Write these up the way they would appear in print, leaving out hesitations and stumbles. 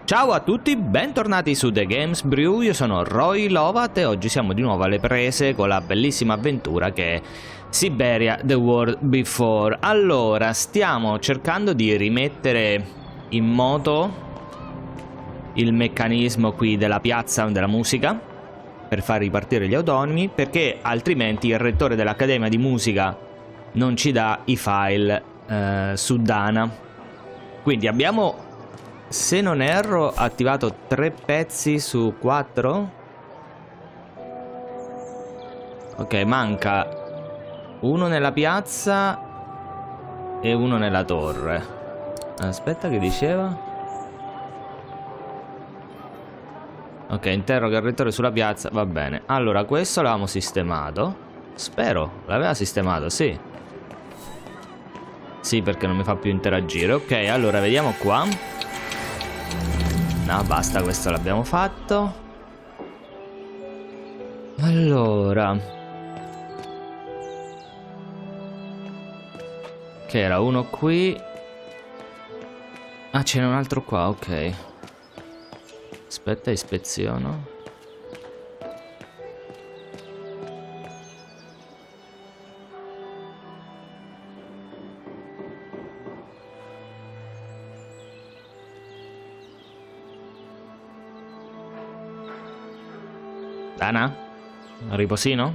Ciao a tutti, bentornati su The Games Brew, io sono Roy Lovat e oggi siamo di nuovo alle prese con la bellissima avventura che è Syberia The World Before. Allora, stiamo cercando di rimettere in moto il meccanismo qui della piazza della musica per far ripartire gli autonomi, perché altrimenti il rettore dell'Accademia di Musica non ci dà i file su Dana. Quindi abbiamo, se non erro, attivato 3 pezzi su 4. Ok, manca uno nella piazza e uno nella torre. Aspetta, che diceva? Ok, interroga il rettore sulla piazza. Va bene. Allora, questo l'avevamo sistemato. Spero. L'aveva sistemato, sì. Sì, perché non mi fa più interagire. Ok, allora vediamo qua. No, basta, questo l'abbiamo fatto. Allora, che era uno qui. Ah, ce n'è un altro qua, ok. Aspetta, ispeziono. Dana? Riposino?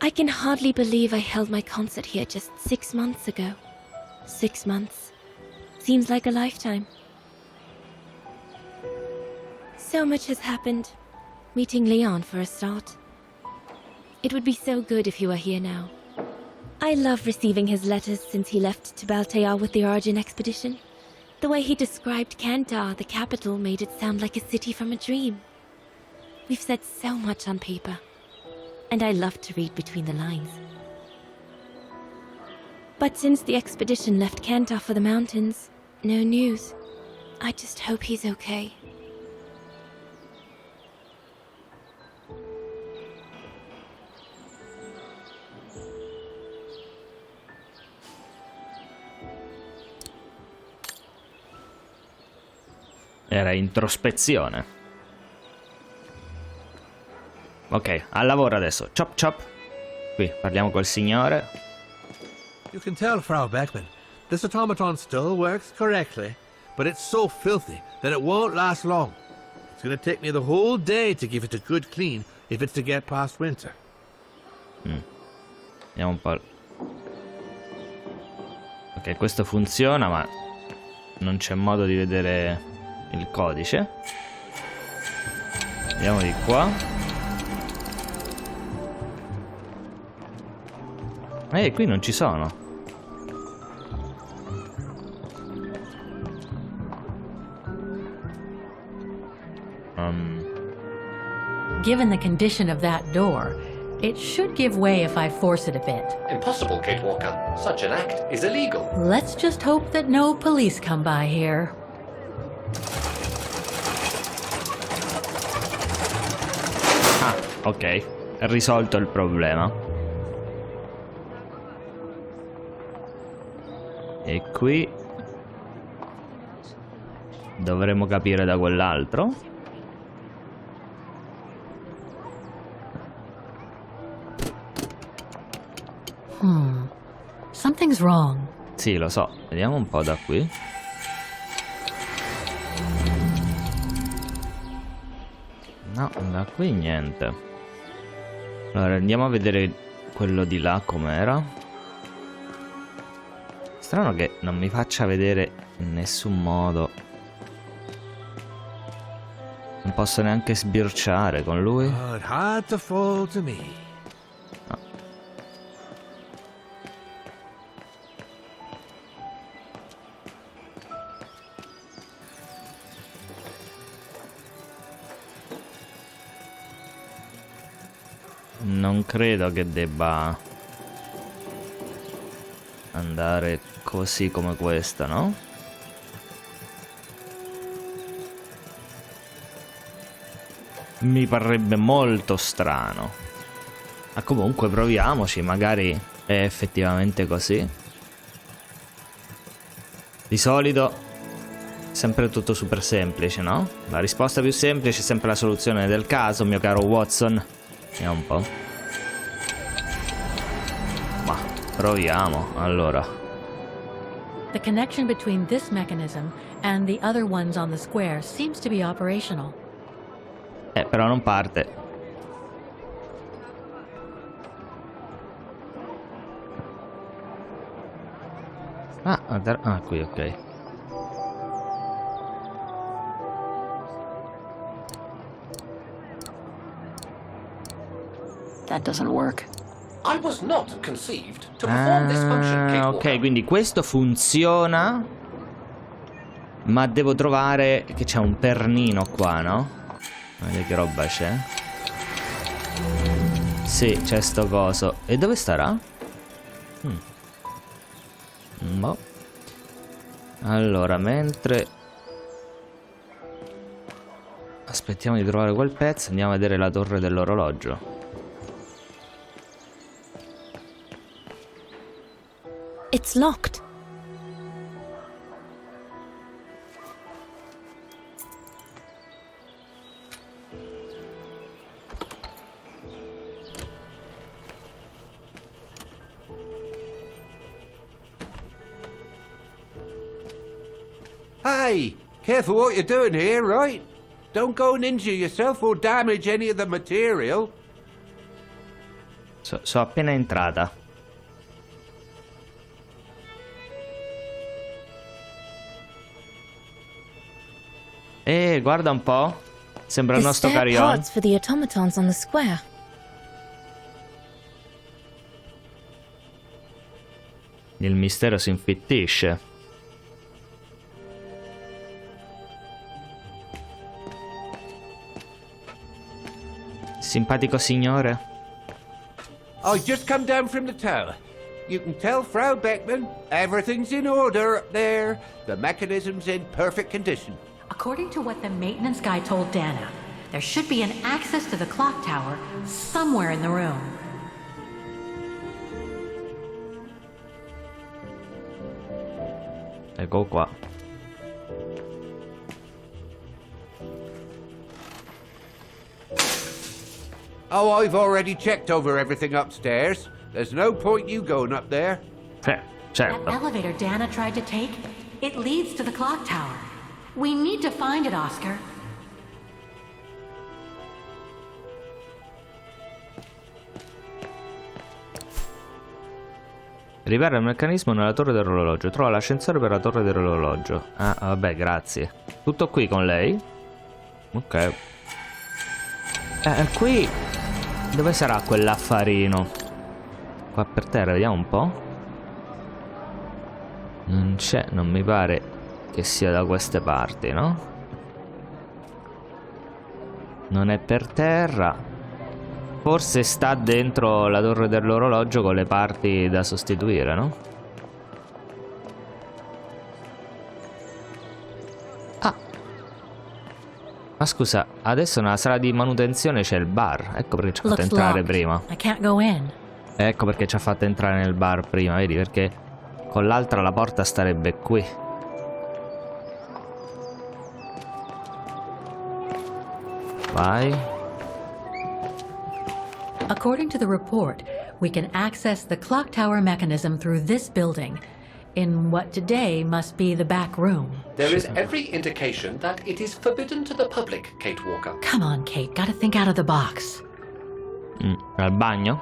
I can hardly believe I held my concert here just 6 months ago. 6 months. Seems like a lifetime. So much has happened. Meeting Leon for a start. It would be so good if he were here now. I love receiving his letters since he left to Baltea with the Origin expedition. The way he described Kantar, the capital, made it sound like a city from a dream. We've said so much on paper, and I love to read between the lines. But since the expedition left Kantar for the mountains, no news. I just hope he's okay. Era introspezione. Ok, al lavoro adesso. Chop chop. Qui parliamo col signore. You can tell, Frau Beckman, this automaton still works correctly, but it's so filthy that it won't last long. It's going to take me the whole day to give it a good clean if it's to get past winter. Vediamo un po'. Ok, questo funziona, ma non c'è modo di vedere il codice. Andiamo di qua. Qui non ci sono. Given the condition of that door, it should give way if I force it a bit. Impossible, Kate Walker. Such an act is illegal. Let's just hope that no police come by here. Ah, ok. Risolto il problema. E qui dovremmo capire da quell'altro. Something's wrong. Sì, lo so. Vediamo un po' da qui. No, da qui niente. Allora, andiamo a vedere quello di là com'era. Strano che non mi faccia vedere in nessun modo. Non posso neanche sbirciare con lui. Oh, it had to fall to me. No. Non credo che debba andare così come questa, no? Mi parrebbe molto strano. Ma comunque proviamoci, magari è effettivamente così. Di solito sempre tutto super semplice, no? La risposta più semplice è sempre la soluzione del caso, mio caro Watson. Vediamo un po'. Ma proviamo, allora. The connection between this mechanism and the other ones on the square seems to be operational. Però non parte. Qui, ok. That doesn't work. I was not conceived to perform this function, Kate Walker. Ok, quindi questo funziona. Ma devo trovare che c'è un pernino qua, no? Vedi che roba c'è. Sì, c'è sto coso. E dove starà? Boh. Allora, mentre aspettiamo di trovare quel pezzo, andiamo a vedere la torre dell'orologio. It's locked. Hey, careful what you're doing here, right? Don't go and injure yourself or damage any of the material. So appena entrata. Guarda un po'. Sembra il The nostro spare carillon. parts for the automatons on the square. Il mistero si infittisce. Simpatico signore. I just come down from the tower. You can tell Frau Beckman everything's in order up there. The mechanism's in perfect condition. According to what the maintenance guy told Dana, there should be an access to the clock tower somewhere in the room. Ecco qua. Oh, I've already checked over everything upstairs. There's no point you going up there. That Certo. elevator Dana tried to take, it leads to the clock tower. We need to find it, Oscar. Ripara il meccanismo nella torre dell'orologio. Trova l'ascensore per la torre dell'orologio. Ah, vabbè, grazie. Tutto qui con lei? Ok. Qui... Dove sarà quell'affarino? Qua per terra, vediamo un po'. Non c'è, non mi pare che sia da queste parti, no? Non è per terra. Forse sta dentro la torre dell'orologio con le parti da sostituire, no? Ah. Ma scusa, adesso nella sala di manutenzione c'è il bar. Ecco perché ci ha fatto Looks entrare locked. prima. I can't go in. Ecco perché ci ha fatto entrare nel bar prima, vedi? Perché con l'altra la porta starebbe qui. Vai. According to the report, we can access the clock tower mechanism through this building, in what today must be the back room. There is every indication that it is forbidden to the public, Kate Walker. Come on, Kate, gotta think out of the box. Al bagno?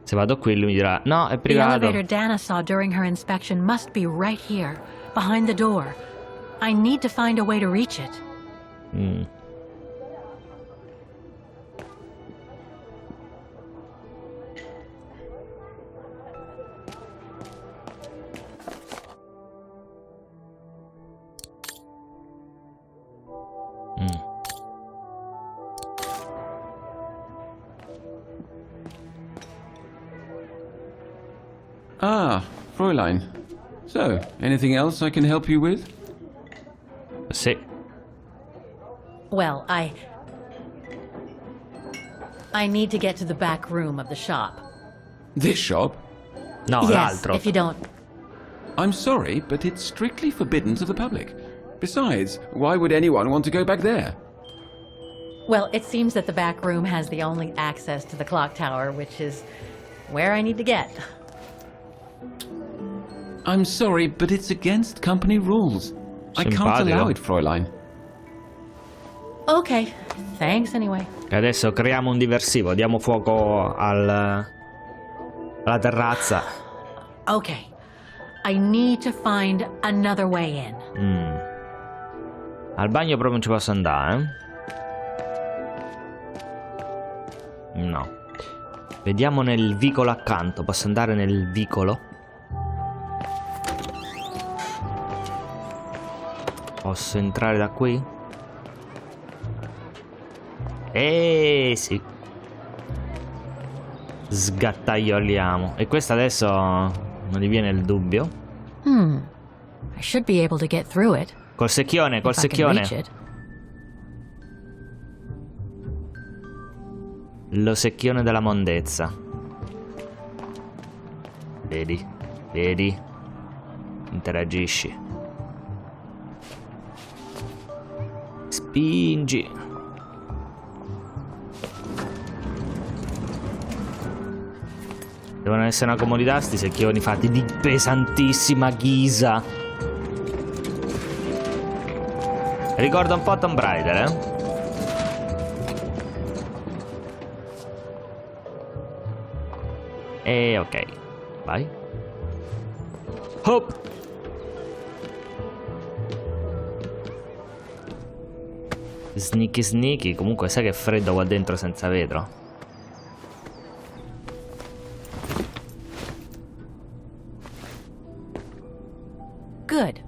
Se vado qui lui mi dirà no, è The privato. elevator Dana saw during her inspection must be right here, behind the door. I need to find a way to reach it. Ah, Fräulein. So, anything else I can help you with? Sì. Well, I need to get to the back room of the shop. This shop? No, Yes, l'altro. if you don't... I'm sorry, but it's strictly forbidden to the public. Besides, why would anyone want to go back there? Well, it seems that the back room has the only access to the clock tower, which is where I need to get. I'm sorry, but it's against company rules. I can't Simpatico. allow it, Fräulein. Okay, thanks anyway. E adesso creiamo un diversivo, diamo fuoco alla terrazza. Okay, I need to find another way in. Al bagno proprio non ci posso andare, eh? No. Vediamo nel vicolo accanto. Posso andare nel vicolo? Posso entrare da qui? Sì. Sgattaioliamo. E questo adesso non gli viene il dubbio. I should be able to get through it. Col secchione, col if I can secchione. reach it. Lo secchione della mondezza. Vedi, vedi. Interagisci. Spingi. Devono essere una comodità sti secchioni fatti di pesantissima ghisa. Ricorda un po' Tomb Raider, eh? E ok, vai. Hop. Sneaky sneaky. Comunque sai che è freddo qua dentro senza vetro. Good.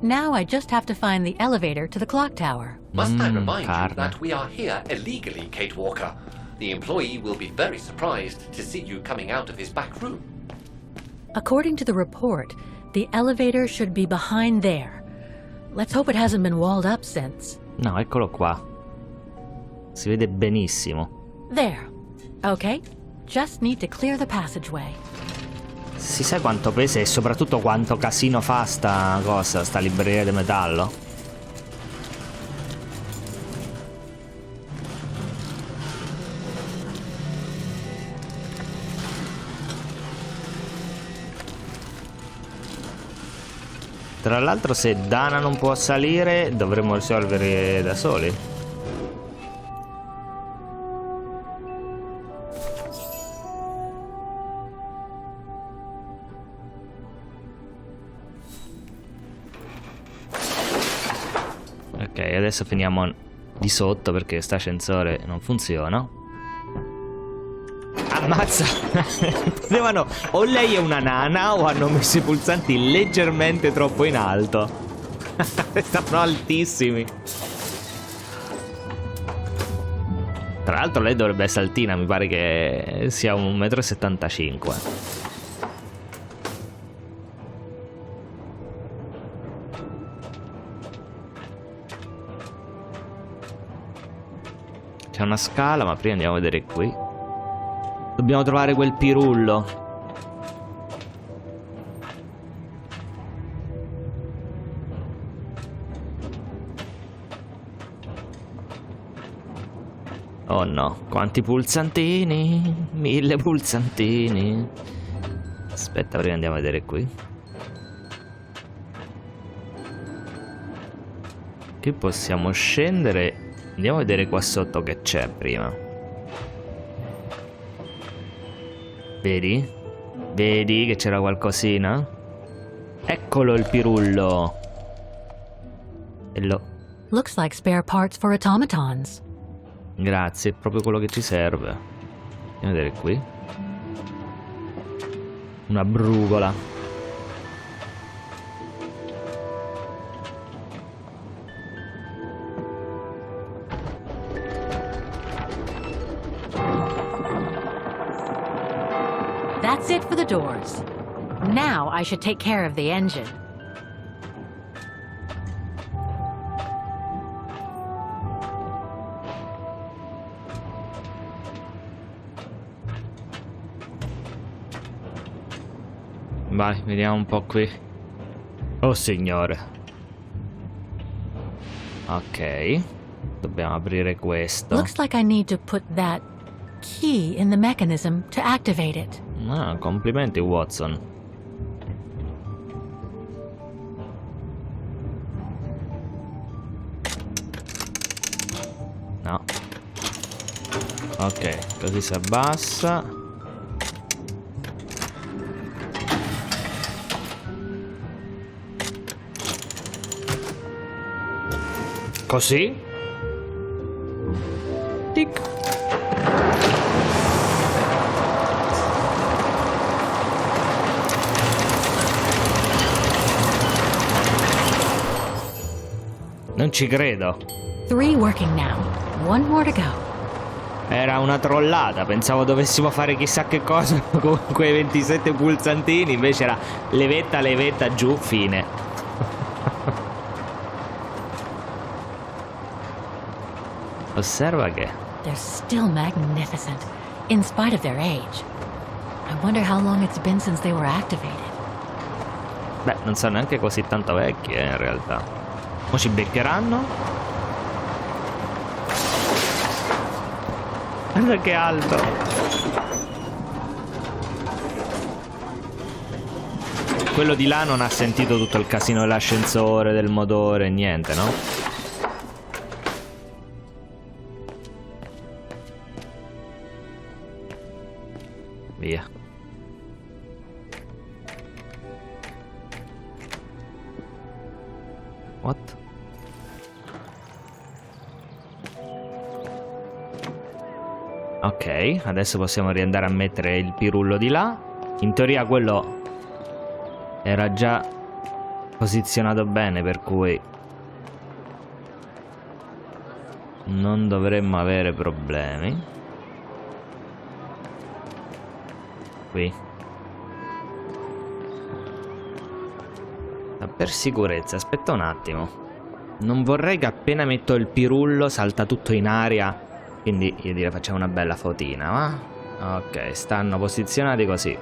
Now I just have to find the elevator to the clock tower. Must I remind carne. you that we are here illegally, Kate Walker? The employee will be very surprised to see you coming out of his back room. According to the report, the elevator should be behind there. Let's hope it hasn't been walled up since. No, eccolo qua. Si vede benissimo. There. Okay. Just need to clear the passageway. Si sa quanto pesa e soprattutto quanto casino fa sta cosa, sta libreria di metallo? Tra l'altro se Dana non può salire dovremmo risolvere da soli. Ok, adesso finiamo di sotto perché sta ascensore non funziona. Ammazza! Potevano... O lei è una nana o hanno messo i pulsanti leggermente troppo in alto. Stanno altissimi. Tra l'altro lei dovrebbe essere altina, mi pare che sia 1,75 m. C'è una scala, ma prima andiamo a vedere qui. Dobbiamo trovare quel pirullo. Oh no, quanti pulsantini? 1000 pulsantini. Aspetta, prima andiamo a vedere qui. Qui possiamo scendere. Andiamo a vedere qua sotto che c'è prima. Vedi? Vedi che c'era qualcosina? Eccolo il pirullo. Looks like spare parts for automatons. Grazie, è proprio quello che ci serve. Andiamo a vedere qui. Una brugola. That's it for the doors. Now I should take care of the engine. Vai, vediamo un po' qui. Oh signore. Ok. Dobbiamo aprire questo. Looks like I need to put that key in the mechanism to activate it. Ah, complimenti Watson. No. Ok, così si abbassa. Così. Tic. Non ci credo. 3 working now. 1 more to go. Era una trollata, pensavo dovessimo fare chissà che cosa con quei 27 pulsantini, invece era levetta giù, fine. Osserva che They're still magnificent, in spite of their age. I wonder how long it's been since they were activated. beh, non sono neanche così tanto vecchi, in realtà. Mo ci beccheranno. Guarda che alto. Quello di là non ha sentito tutto il casino dell'ascensore, del motore, niente, no? Via. What? Ok, adesso possiamo riandare a mettere il pirullo di là. In teoria quello era già posizionato bene, per cui non dovremmo avere problemi. Qui. Ma per sicurezza, aspetta un attimo. Non vorrei che appena metto il pirullo salta tutto in aria. Quindi io direi facciamo una bella fotina, va? Ok, stanno posizionati così.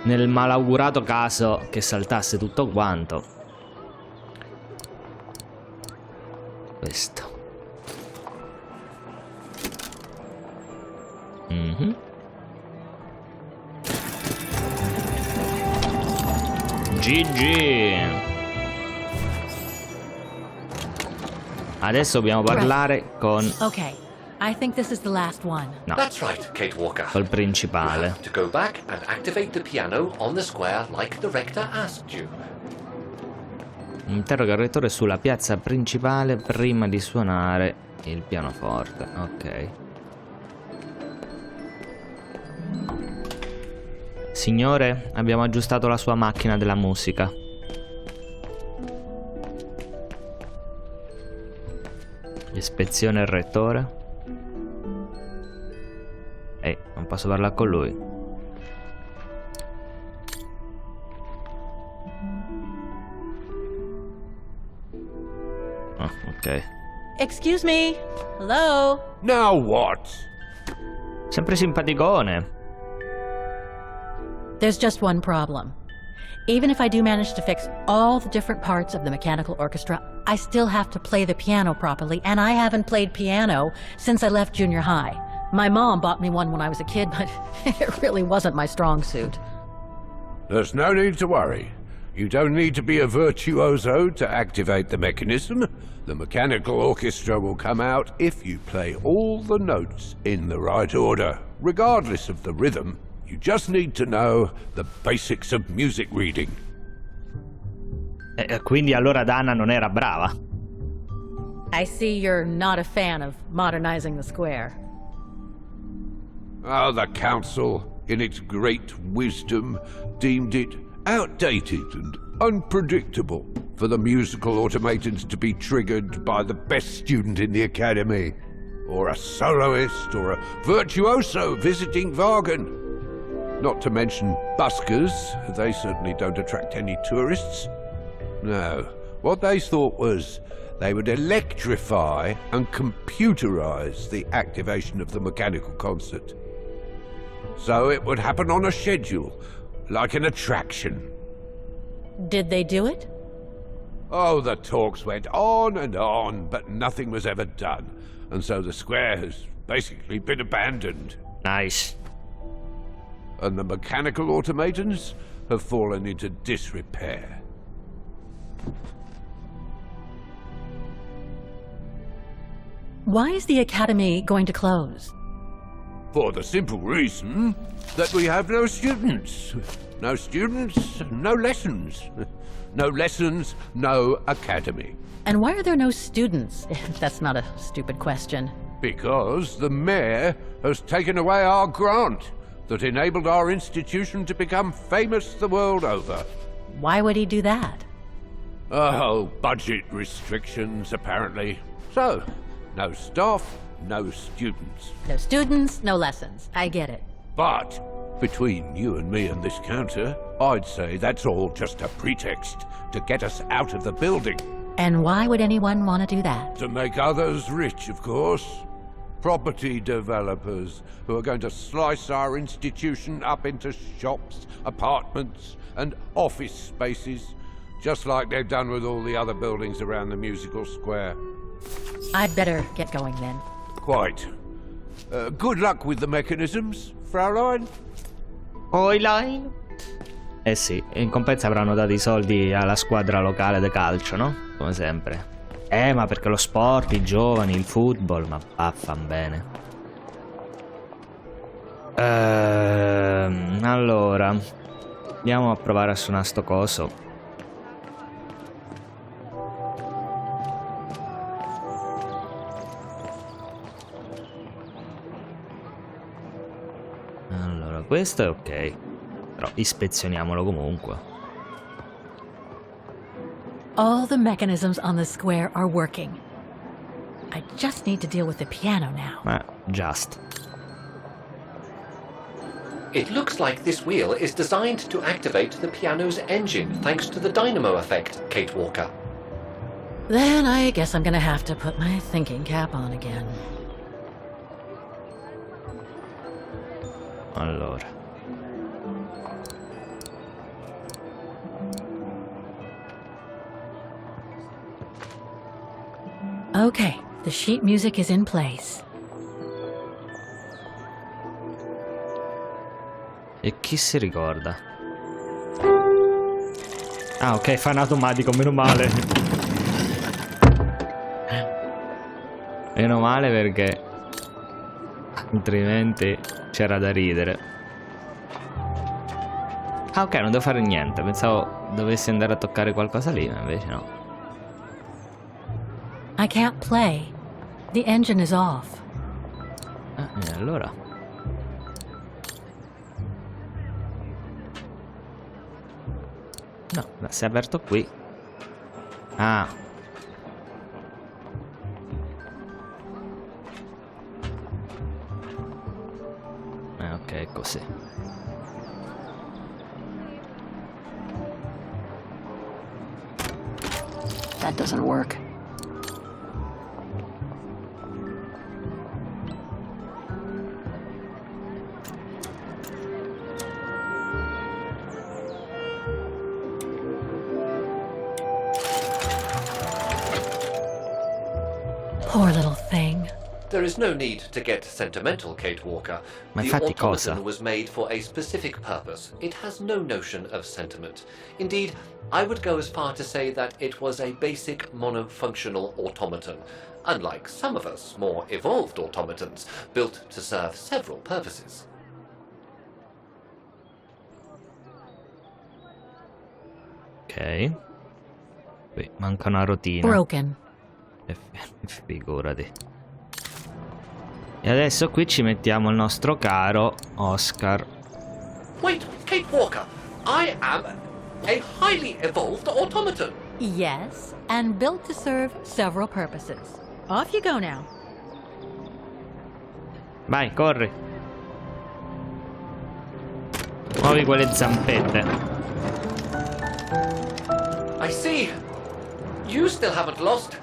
Nel malaugurato caso che saltasse tutto quanto. Questo. GG. Adesso dobbiamo parlare con... Okay, I think this is the last one. No, That's right, Kate Walker. col You principale. have to go back and activate the piano on the square like the rector asked you. Interroga il rettore sulla piazza principale prima di suonare il pianoforte. Ok. Signore, abbiamo aggiustato la sua macchina della musica. Ispezione il rettore. Ehi, non posso parlare con lui. Ah, ok. Excuse me. Hello. Now what? Sempre simpaticone. There's just one problem. Even if I do manage to fix all the different parts of the mechanical orchestra, I still have to play the piano properly, and I haven't played piano since I left junior high. My mom bought me one when I was a kid, but it really wasn't my strong suit. There's no need to worry. You don't need to be a virtuoso to activate the mechanism. The mechanical orchestra will come out if you play all the notes in the right order, regardless of the rhythm. You just need to know the basics of music reading. Quindi allora Dana non era brava. I see you're not a fan of modernizing the square. The council, in its great wisdom, deemed it outdated and unpredictable for the musical automatons to be triggered by the best student in the academy, or a soloist, or a virtuoso visiting Wagen. Not to mention buskers, they certainly don't attract any tourists. No, what they thought was they would electrify and computerize the activation of the mechanical concert. So it would happen on a schedule, like an attraction. Did they do it? Did they do it? Oh, the talks went on, but nothing was ever done. And so the square has basically been abandoned. Nice. And the mechanical automatons have fallen into disrepair. Why is the academy going to close? For the simple reason that we have no students. No students, no lessons. No lessons, no academy. And why are there no students? That's not a stupid question. Because the mayor has taken away our grant that enabled our institution to become famous the world over. Why would he do that? Oh, budget restrictions, apparently. So, no staff, no students. No students, no lessons. I get it. But between you and me and this counter, I'd say that's all just a pretext to get us out of the building. And why would anyone want to do that? To make others rich, of course. Property developers who are going to slice our institution up into shops, apartments, and office spaces, just like they've done with all the other buildings around the musical square. I'd better get going then. Quite. Good luck with the mechanisms, Fraulein. Oiline. Eh sì, in compenso avranno dato i soldi alla squadra locale di calcio, no? Come sempre. Ma perché lo sport, i giovani, il football, ma vaffanbene. Allora, andiamo a provare a suonare sto coso. Allora, questo è ok. Però ispezioniamolo comunque. All the mechanisms on the square are working. I just need to deal with the piano now. Just. It looks like this wheel is designed to activate the piano's engine thanks to the dynamo effect, Kate Walker. Then I guess I'm gonna have to put my thinking cap on again. Allora. Okay, the sheet music is in place. E chi si ricorda? Ah, ok, fa in automatico, meno male. Meno male perché altrimenti c'era da ridere. Ah, ok, non devo fare niente. Pensavo dovessi andare a toccare qualcosa lì, ma invece no. I can't play. The engine is off. E allora? No, si è aperto qui. Ah. Ok, così. That doesn't work. Poor little thing. There is no need to get sentimental, Kate Walker. Ma The infatti cosa? automaton was made for a specific purpose. It has no notion of sentiment. Indeed, I would go as far to say that it was a basic monofunctional automaton, unlike some of us more evolved automatons, built to serve several purposes. Ok. Qui manca una rotina. Broken. Figurati. E adesso qui ci mettiamo il nostro caro Oscar. Wait, Kate Walker, I am a highly evolved automaton. Yes, and built to serve several purposes. Off you go now. Vai, corri. Muovi quelle zampette. I see. You still haven't lost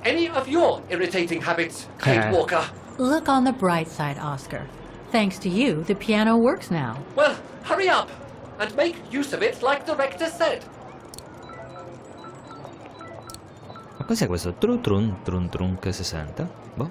any of your irritating habits, Kate Walker. Look on the bright side, Oscar. Thanks to you, the piano works now. Well, hurry up and make use of it like the rector said. Ma cos'è questo? Trun trun trun trun che si sente? Boh.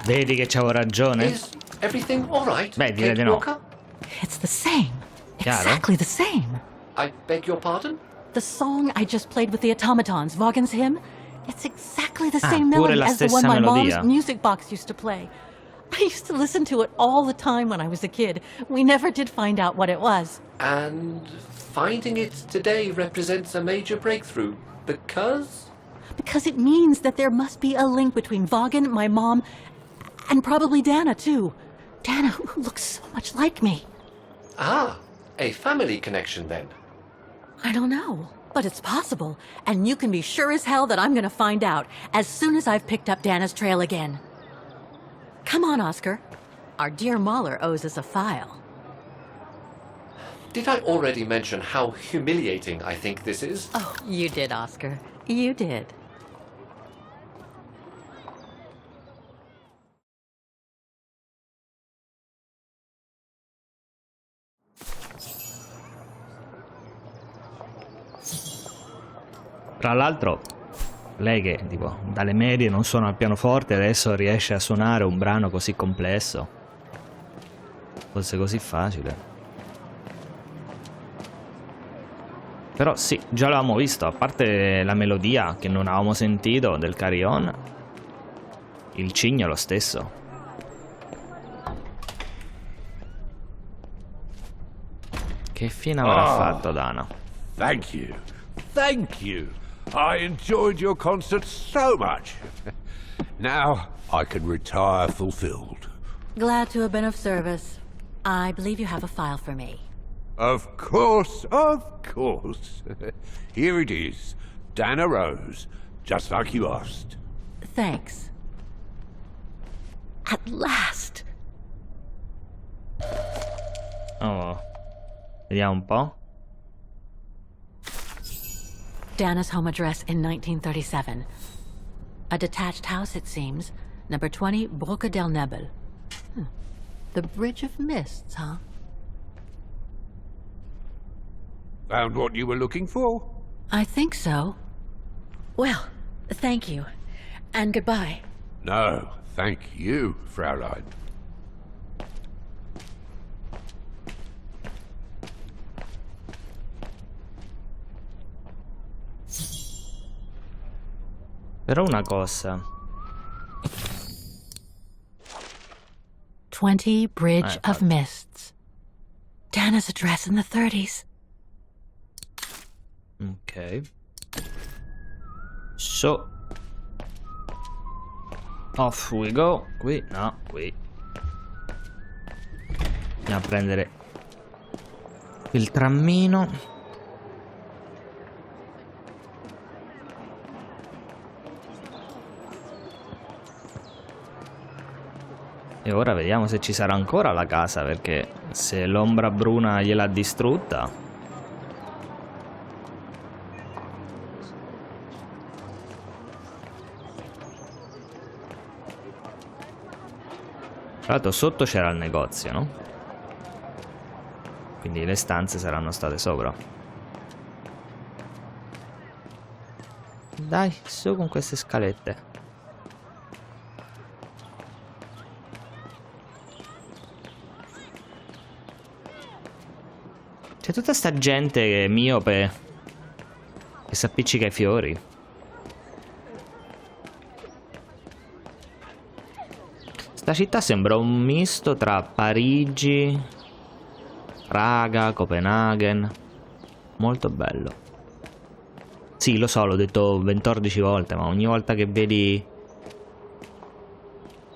Vedi che c'avevo ragione? Is everything all right, Beh, direi Kate di no. Walker? It's the same. Chiaro? Exactly the same. I beg your pardon? The song I just played with the automatons, Vaughan's hymn, it's exactly the Ah, same pure melody la as the stessa one my melodia. mom's music box used to play. I used to listen to it all the time when I was a kid. We never did find out what it was. And finding it today represents a major breakthrough because? Because it means that there must be a link between Vaughan, my mom, and probably Dana, too. Dana, who looks so much like me. Ah, a family connection then. I don't know, but it's possible. And you can be sure as hell that I'm going to find out as soon as I've picked up Dana's trail again. Come on, Oscar. Our dear Mahler owes us a file. Did I already mention how humiliating I think this is? Oh, you did, Oscar. You did. Tra l'altro, lei che tipo dalle medie non suona al pianoforte adesso riesce a suonare un brano così complesso. Fosse così facile. Però sì, già l'avevamo visto, a parte la melodia che non avevamo sentito del carillon, il cigno è lo stesso. Che fine avrà fatto Dana? Thank you. Thank you. I enjoyed your concert so much. Now I can retire fulfilled. Glad to have been of service. I believe you have a file for me. Of course, of course. Here it is. Dana Rose, just like you asked. Thanks. At last! Oh, vediamo un po'. Dana's home address in 1937. A detached house, it seems. Number 20, Brocca del Nebel. The Bridge of Mists, huh? Found what you were looking for? I think so. Well, thank you. And goodbye. No, thank you, Fraulein. Però una cosa. 20 Bridge of Mists. Dana's address in the 30s. Ok. So. Off we go. Qui, no, qui. Andiamo a prendere il trammino. E ora vediamo se ci sarà ancora la casa, perché se l'ombra bruna gliel'ha distrutta. Tra l'altro sotto c'era il negozio, no? Quindi le stanze saranno state sopra. Dai, su con queste scalette. C'è tutta sta gente miope che si appiccica ai fiori. Sta città sembra un misto tra Parigi, Praga, Copenaghen. Molto bello. Sì, lo so, l'ho detto 14 volte, ma ogni volta che vedi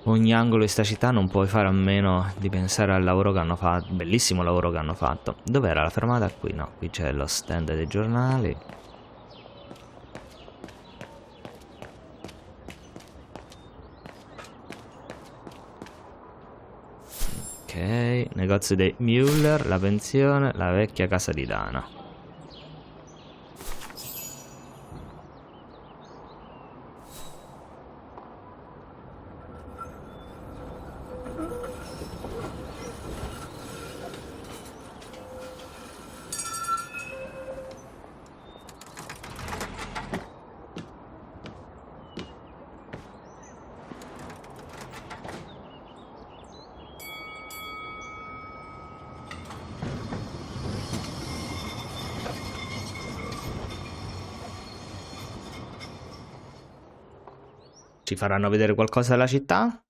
ogni angolo di sta città non puoi fare a meno di pensare al lavoro che hanno fatto. Bellissimo lavoro che hanno fatto. Dov'era la fermata? Qui no, qui c'è lo stand dei giornali. Ok, negozio dei Müller, la pensione, la vecchia casa di Dana. Ci faranno vedere qualcosa della città?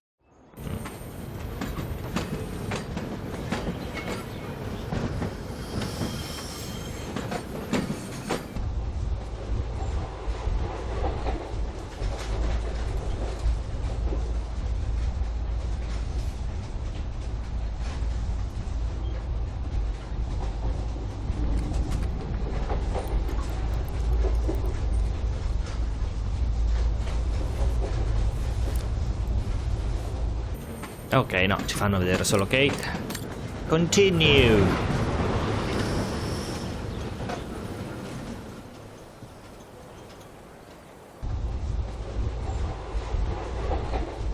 Ok, no, ci fanno vedere solo Kate. Continue.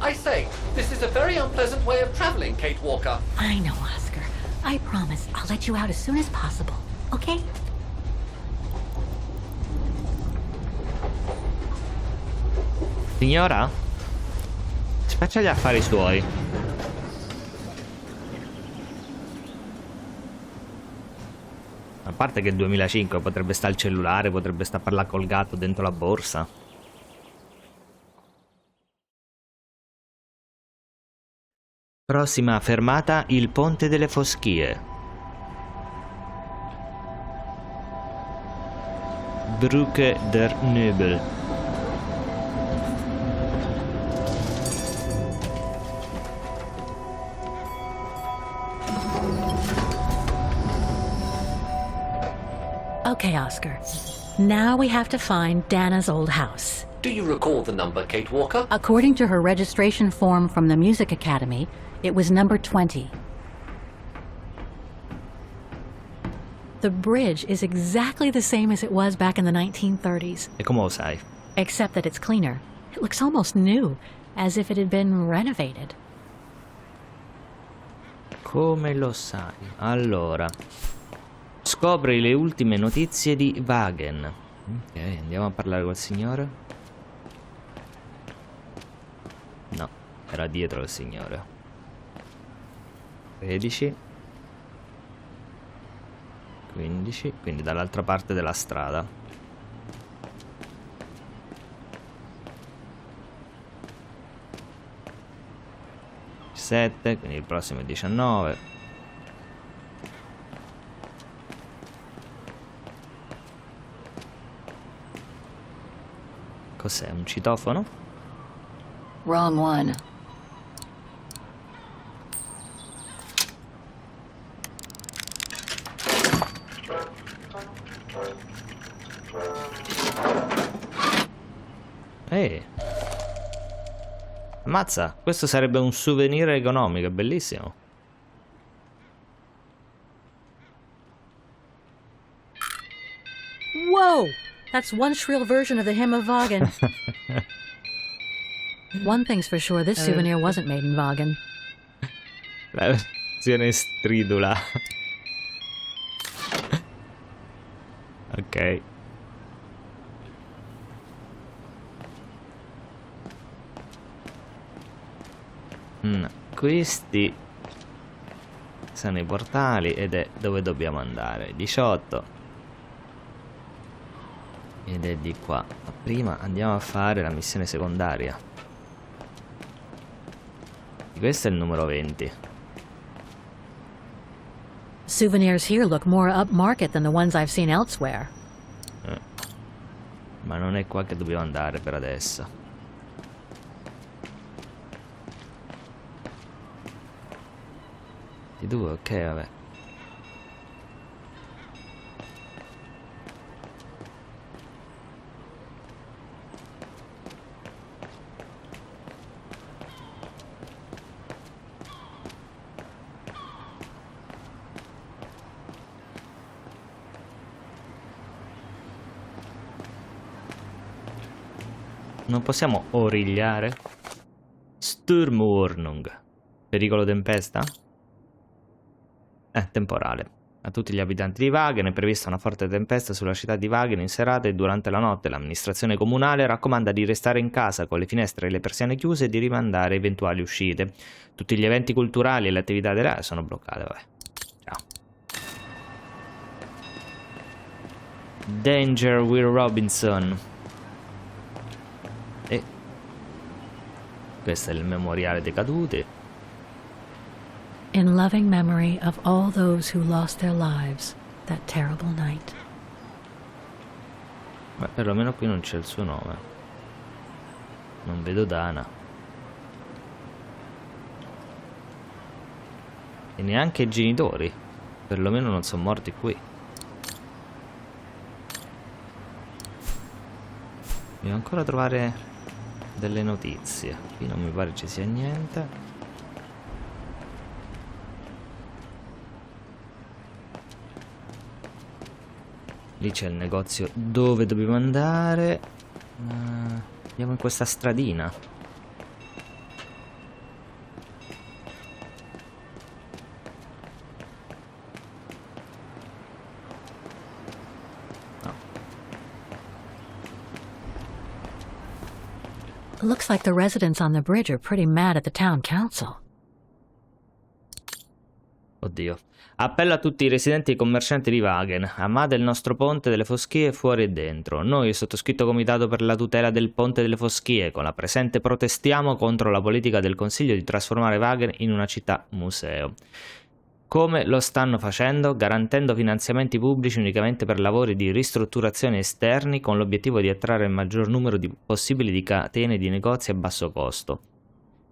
I say, this is a very unpleasant way of traveling, Kate Walker. I know, Oscar. I promise I'll let you out as soon as possible, okay? Signora? Si faccia gli affari suoi. A parte che 2005 potrebbe stare al cellulare, potrebbe stare a parlare col gatto dentro la borsa. Prossima fermata, il Ponte delle Foschie. Brücke der Nöbel. Okay, Oscar. Now we have to find Dana's old house. Do you recall the number, Kate Walker? According to her registration form from the Music Academy, it was number 20. The bridge is exactly the same as it was back in the 1930s. E come lo sai? Except that it's cleaner. It looks almost new, as if it had been renovated. Come lo sai? Allora, scopri le ultime notizie di Wagen. Ok, andiamo a parlare col signore. No, era dietro il signore. 13 15, quindi dall'altra parte della strada. 7, quindi il prossimo è 19. Cos'è? Un citofono? Wrong one. Ammazza, questo sarebbe un souvenir economico, è bellissimo. Whoa! That's one shrill version of the hymn of Wagen. One thing's for sure, this souvenir wasn't made in Wagen. La versione stridula. Ok. Questi sono i portali ed è dove dobbiamo andare. 18. Ed è di qua. Ma prima andiamo a fare la missione secondaria. Questo è il numero 20. Souvenirs here look more upmarket than the ones I've seen elsewhere. Ma non è qua che dobbiamo andare per adesso. Di 2, ok, vabbè. Non possiamo origliare? Sturmwarnung. Pericolo tempesta? Temporale. A tutti gli abitanti di Wagen è prevista una forte tempesta sulla città di Wagen in serata e durante la notte. L'amministrazione comunale raccomanda di restare in casa con le finestre e le persiane chiuse e di rimandare eventuali uscite. Tutti gli eventi culturali e le attività dell'area sono bloccate. Vabbè. Ciao. Danger Will Robinson. E questo è il memoriale dei caduti. In loving memory of all those who lost their lives that terrible night. Ma perlomeno qui non c'è il suo nome. Non vedo Dana. E neanche i genitori. Perlomeno non sono morti qui. Devo ancora trovare delle notizie. Qui non mi pare ci sia niente. Lì c'è il negozio dove dobbiamo andare. Andiamo in questa stradina. No. Looks like the residents on the bridge are pretty mad at the town council. Oddio. Appello a tutti i residenti e commercianti di Wagen. Amate il nostro ponte delle Foschie fuori e dentro. Noi, il sottoscritto comitato per la tutela del ponte delle Foschie, con la presente protestiamo contro la politica del Consiglio di trasformare Wagen in una città museo. Come lo stanno facendo? Garantendo finanziamenti pubblici unicamente per lavori di ristrutturazione esterni con l'obiettivo di attrarre il maggior numero possibile di catene di negozi a basso costo.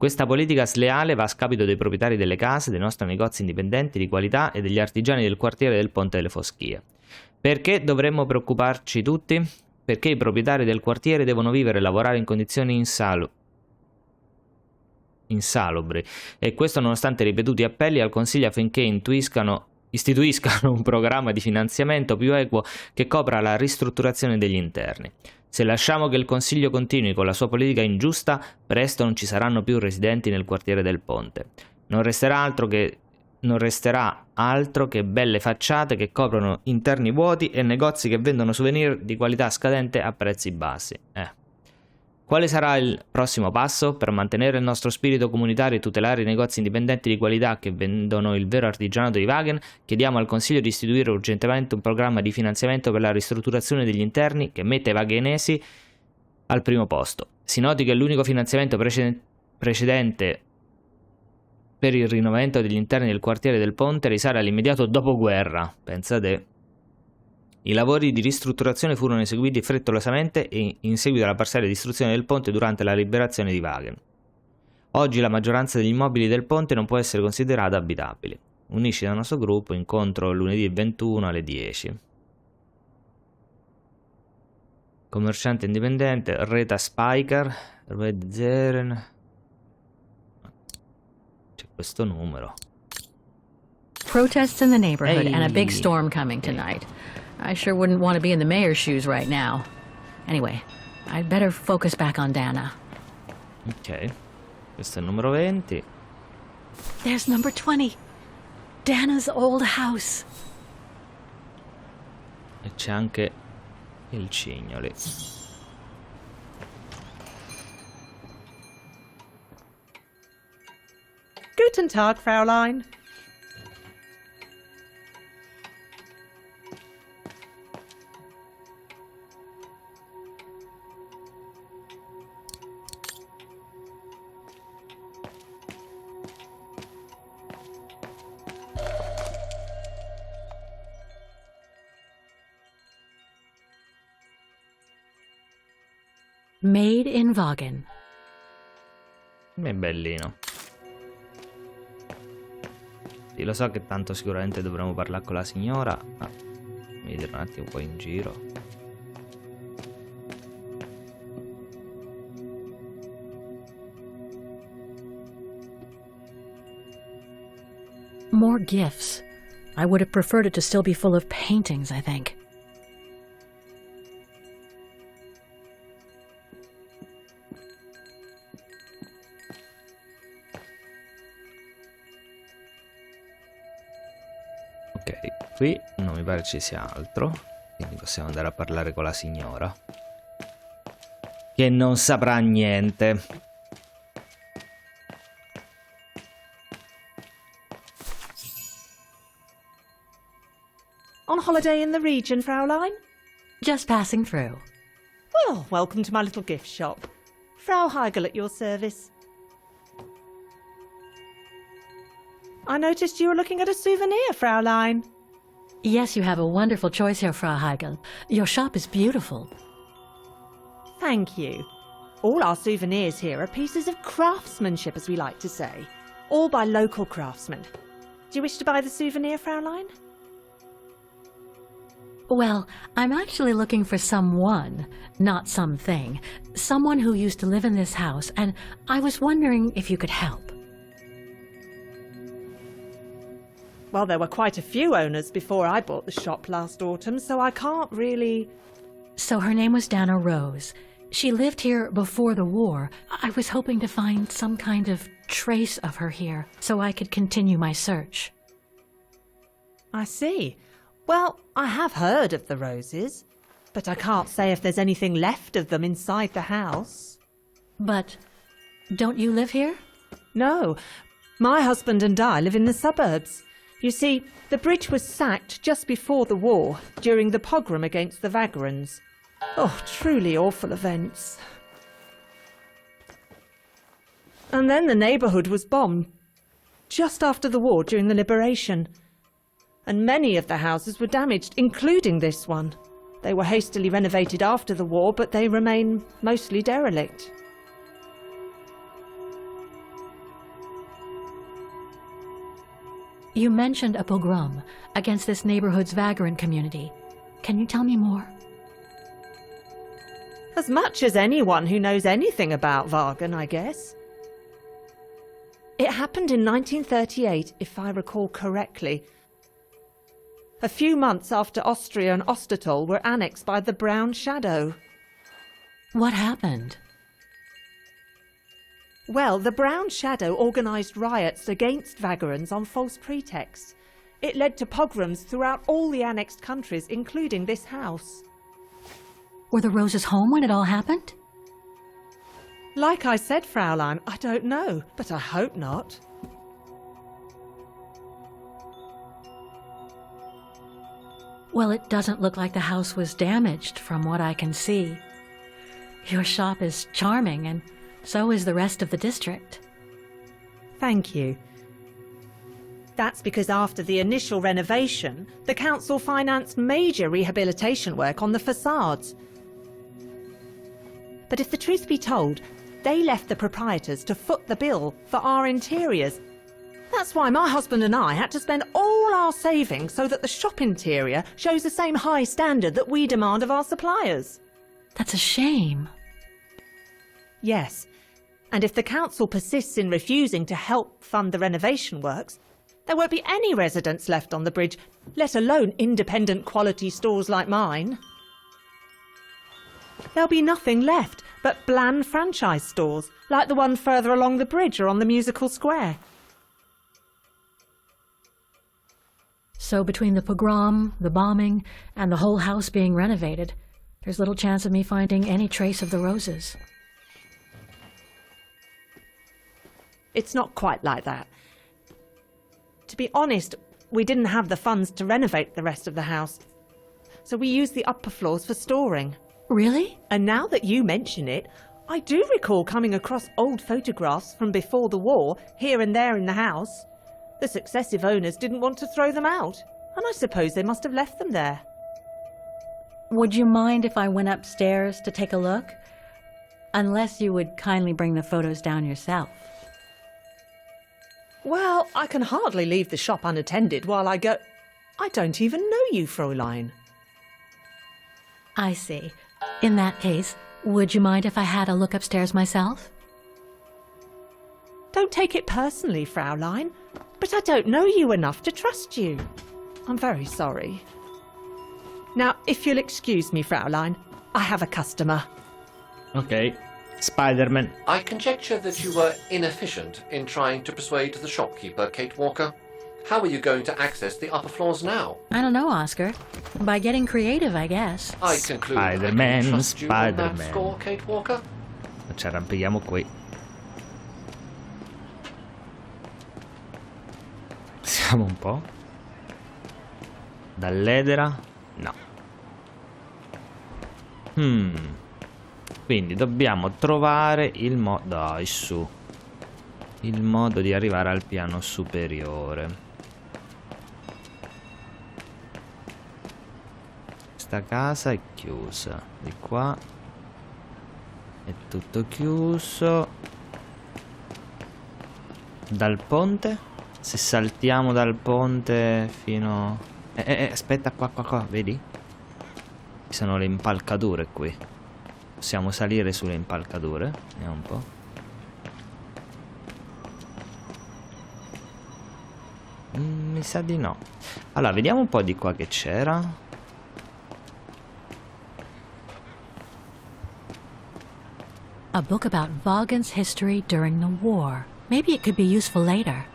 Questa politica sleale va a scapito dei proprietari delle case, dei nostri negozi indipendenti di qualità e degli artigiani del quartiere del Ponte delle Foschie. Perché dovremmo preoccuparci tutti? Perché i proprietari del quartiere devono vivere e lavorare in condizioni insalubri, e questo nonostante ripetuti appelli al Consiglio affinché istituiscano un programma di finanziamento più equo che copra la ristrutturazione degli interni. Se lasciamo che il Consiglio continui con la sua politica ingiusta, presto non ci saranno più residenti nel quartiere del Ponte. Non resterà altro che non resterà altro che belle facciate che coprono interni vuoti e negozi che vendono souvenir di qualità scadente a prezzi bassi. Quale sarà il prossimo passo? Per mantenere il nostro spirito comunitario e tutelare i negozi indipendenti di qualità che vendono il vero artigianato di Wagen, chiediamo al Consiglio di istituire urgentemente un programma di finanziamento per la ristrutturazione degli interni che metta i wagenesi al primo posto. Si noti che l'unico finanziamento precedente per il rinnovamento degli interni del quartiere del Ponte risale all'immediato dopoguerra. Pensate. I lavori di ristrutturazione furono eseguiti frettolosamente e in seguito alla parziale distruzione del ponte durante la liberazione di Wagen. Oggi la maggioranza degli immobili del ponte non può essere considerata abitabile. Unisci al nostro gruppo, incontro lunedì 21 alle 10. Commerciante indipendente, Reta Spiker, Red Zeren. C'è questo numero. Protests in the neighborhood Hey. and a big storm coming tonight. I sure wouldn't want to be in the mayor's shoes right now. Anyway, I'd better focus back on Dana. Ok, questo è il numero 20. There's number 20. Dana's old house. E c'è anche il Cignoli. Guten Tag, Fräulein. Made in Wagen. È bellino. Sì, lo so che tanto sicuramente dovremo parlare con la signora, ma mi vedere un attimo qua in giro. More gifts. I would have preferred it to still be full of paintings, I think. Ok, qui non mi pare ci sia altro, quindi possiamo andare a parlare con la signora, che non saprà niente. On holiday in the region, Fräulein? Just passing through. Well, welcome to my little gift shop. Frau Heigl at your service. I noticed you were looking at a souvenir, Fräulein. Yes, you have a wonderful choice here, Frau Heigl. Your shop is beautiful. Thank you. All our souvenirs here are pieces of craftsmanship, as we like to say. All by local craftsmen. Do you wish to buy the souvenir, Fräulein? Well, I'm actually looking for someone, not something. Someone who used to live in this house, and I was wondering if you could help. Well, there were quite a few owners before I bought the shop last autumn, so I can't really... So her name was Dana Rose. She lived here before the war. I was hoping to find some kind of trace of her here, so I could continue my search. I see. Well, I have heard of the Roses, but I can't say if there's anything left of them inside the house. But don't you live here? No, my husband and I live in the suburbs. You see, the bridge was sacked just before the war, during the pogrom against the Vagrants. Oh, truly awful events. And then the neighbourhood was bombed, just after the war during the liberation. And many of the houses were damaged, including this one. They were hastily renovated after the war, but they remain mostly derelict. You mentioned a pogrom against this neighborhood's vagrant community. Can you tell me more? As much as anyone who knows anything about Wagen, I guess. It happened in 1938, if I recall correctly. A few months after Austria and Ostertal were annexed by the Brown Shadow. What happened? Well, the Brown Shadow organised riots against vagrants on false pretexts. It led to pogroms throughout all the annexed countries, including this house. Were the Roses home when it all happened? Like I said, Fraulein, I don't know, but I hope not. Well, it doesn't look like the house was damaged from what I can see. Your shop is charming, and so is the rest of the district. Thank you. That's because after the initial renovation, the council financed major rehabilitation work on the facades. But if the truth be told, they left the proprietors to foot the bill for our interiors. That's why my husband and I had to spend all our savings so that the shop interior shows the same high standard that we demand of our suppliers. That's a shame. Yes, and if the council persists in refusing to help fund the renovation works, there won't be any residents left on the bridge, let alone independent quality stores like mine. There'll be nothing left but bland franchise stores, like the one further along the bridge or on the musical square. So between the pogrom, the bombing, and the whole house being renovated, there's little chance of me finding any trace of the Roses. It's not quite like that. To be honest, we didn't have the funds to renovate the rest of the house, so we used the upper floors for storing. Really? And now that you mention it, I do recall coming across old photographs from before the war, here and there in the house. The successive owners didn't want to throw them out, and I suppose they must have left them there. Would you mind if I went upstairs to take a look? Unless you would kindly bring the photos down yourself. Well, I can hardly leave the shop unattended while I go... I don't even know you, Fräulein. I see. In that case, would you mind if I had a look upstairs myself? Don't take it personally, Fraulein, but I don't know you enough to trust you. I'm very sorry. Now, if you'll excuse me, Fraulein, I have a customer. Ok, Spider-Man. I conjecture that you were inefficient in trying to persuade the shopkeeper, Kate Walker. How are you going to access the upper floors now? I don't know, Oscar. By getting creative, I guess. I conclude Spider-Man, I can trust you on that Spider-Man. score, Kate Walker. Ci arrampichiamo qui. Siamo un po'. Dall'edera? No. Quindi dobbiamo trovare il modo... Dai, su. Il modo di arrivare al piano superiore. Questa casa è chiusa. Di qua è tutto chiuso. Dal ponte? Se saltiamo dal ponte fino... aspetta, qua, vedi? Ci sono le impalcature qui. Possiamo salire sulle impalcature. Vediamo un po'. Mi sa di no. Allora, vediamo un po' di qua che c'era. A book about Vaughan's history during the war. Maybe it could be useful later.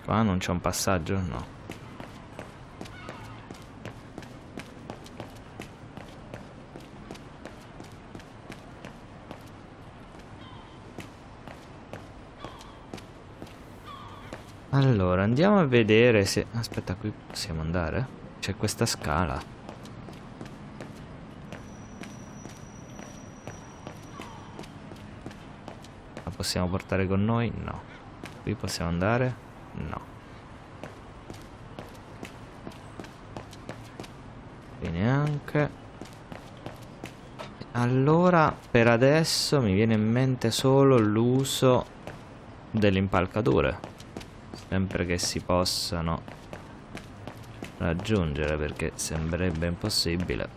Qua non c'è un passaggio? No. Allora, andiamo a vedere se... Aspetta, qui possiamo andare? C'è questa scala. La possiamo portare con noi? No. Qui possiamo andare? No. Qui neanche. Allora, per adesso mi viene in mente solo l'uso delle impalcature. Sempre che si possano raggiungere, perché sembrerebbe impossibile.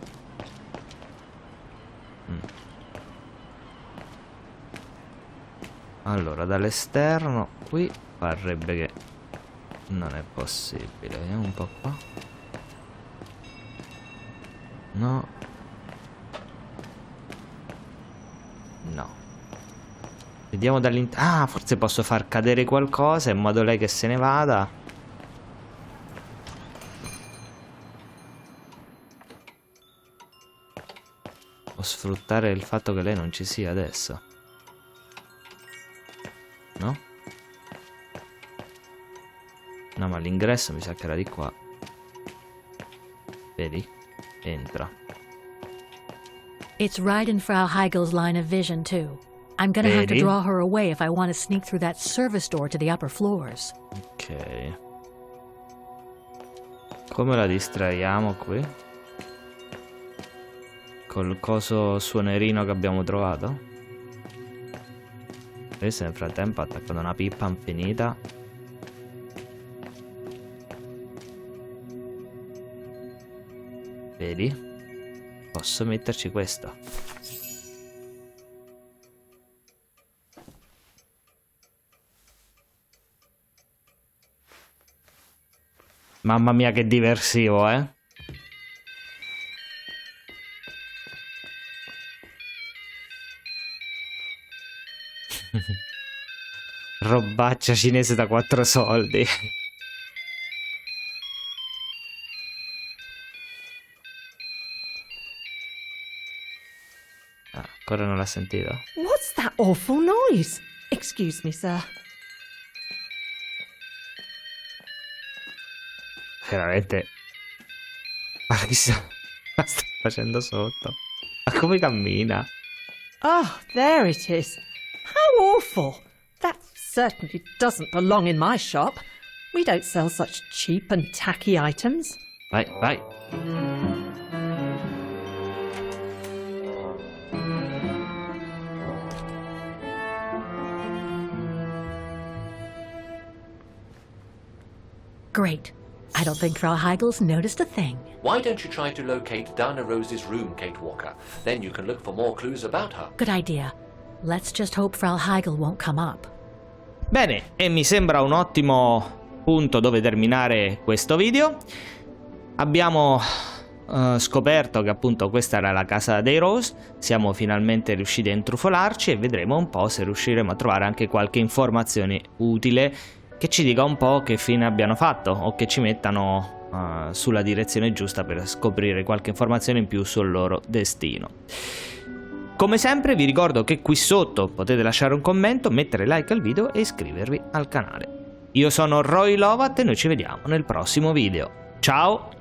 Allora, dall'esterno qui parrebbe che non è possibile. Vediamo un po' qua. No. No. Vediamo dall'interno. Ah, forse posso far cadere qualcosa in modo lei che se ne vada. O sfruttare il fatto che lei non ci sia adesso. No? No, ma l'ingresso mi sa che era di qua. Vedi? Entra. It's right in Frau Heigel's line of vision, too. I'm gonna have to Vedi? draw her away if I want to sneak through that service door to the upper floors. Ok. Come la distraiamo qui? Col coso suonerino che abbiamo trovato? Adesso nel frattempo attaccando una pippa infinita. Vedi? Posso metterci questo. Mamma mia che diversivo, eh? Robaccia cinese da 4 soldi. Ah, ancora non l'ha sentito? What's that awful noise? Excuse me, sir. Veramente. Ma chissà. Ma sta facendo sotto. Ma come cammina? Oh, there it is. How awful. That certainly doesn't belong in my shop. We don't sell such cheap and tacky items. Vai, vai. Great. I don't think Frau Heigel's noticed a thing. Why don't you try to locate Dana Rose's room, Kate Walker? Then you can look for more clues about her. Good idea. Let's just hope Frau Heigel won't come up. Bene, e mi sembra un ottimo punto dove terminare questo video. Abbiamo scoperto che appunto questa era la casa dei Rose. Siamo finalmente riusciti a intrufolarci e vedremo un po' se riusciremo a trovare anche qualche informazione utile che ci dica un po' che fine abbiano fatto o che ci mettano sulla direzione giusta per scoprire qualche informazione in più sul loro destino. Come sempre vi ricordo che qui sotto potete lasciare un commento, mettere like al video e iscrivervi al canale. Io sono Roy Lovat e noi ci vediamo nel prossimo video. Ciao!